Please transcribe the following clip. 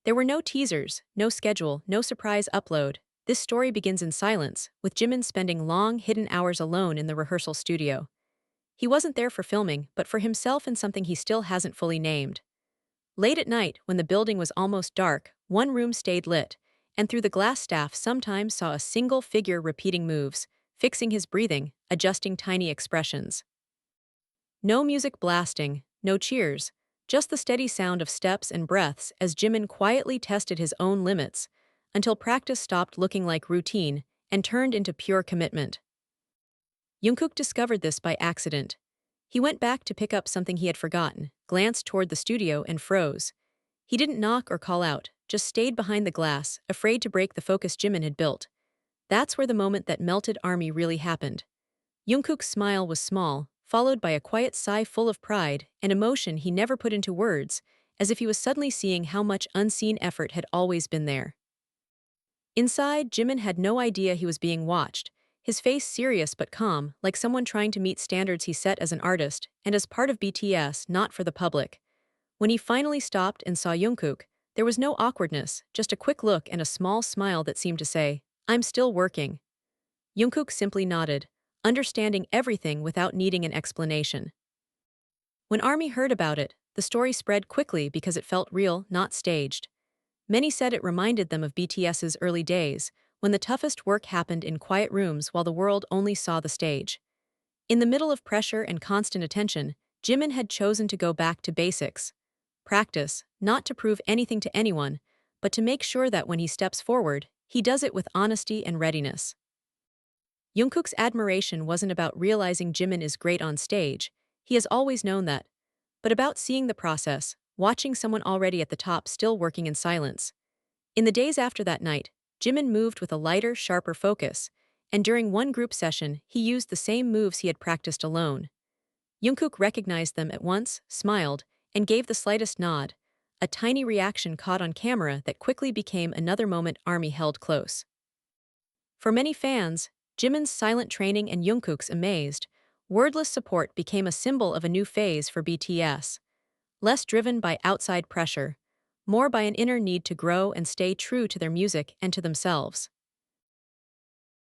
There were no teasers, no schedule, no surprise upload. This story begins in silence, with Jimin spending long, hidden hours alone in the rehearsal studio. He wasn't there for filming, but for himself and something he still hasn't fully named. Late at night, when the building was almost dark, one room stayed lit, and through the glass staff sometimes saw a single figure repeating moves, fixing his breathing, adjusting tiny expressions. No music blasting, no cheers, just the steady sound of steps and breaths as Jimin quietly tested his own limits, until practice stopped looking like routine and turned into pure commitment. Jungkook discovered this by accident. He went back to pick up something he had forgotten, glanced toward the studio, and froze. He didn't knock or call out, just stayed behind the glass, afraid to break the focus Jimin had built. That's where the moment that melted ARMY really happened. Jungkook's smile was small, followed by a quiet sigh full of pride and emotion he never put into words, as if he was suddenly seeing how much unseen effort had always been there. Inside, Jimin had no idea he was being watched, his face serious but calm, like someone trying to meet standards he set as an artist and as part of BTS, not for the public. When he finally stopped and saw Jungkook, there was no awkwardness, just a quick look and a small smile that seemed to say, "I'm still working." Jungkook simply nodded, understanding everything without needing an explanation. When ARMY heard about it, the story spread quickly because it felt real, not staged. Many said it reminded them of BTS's early days, when the toughest work happened in quiet rooms while the world only saw the stage. In the middle of pressure and constant attention, Jimin had chosen to go back to basics. Practice, not to prove anything to anyone, but to make sure that when he steps forward, he does it with honesty and readiness. Jungkook's admiration wasn't about realizing Jimin is great on stage, he has always known that, but about seeing the process, watching someone already at the top still working in silence. In the days after that night, Jimin moved with a lighter, sharper focus, and during one group session, he used the same moves he had practiced alone. Jungkook recognized them at once, smiled, and gave the slightest nod, a tiny reaction caught on camera that quickly became another moment ARMY held close. For many fans, Jimin's silent training and Jungkook's amazed, wordless support became a symbol of a new phase for BTS. Less driven by outside pressure, more by an inner need to grow and stay true to their music and to themselves.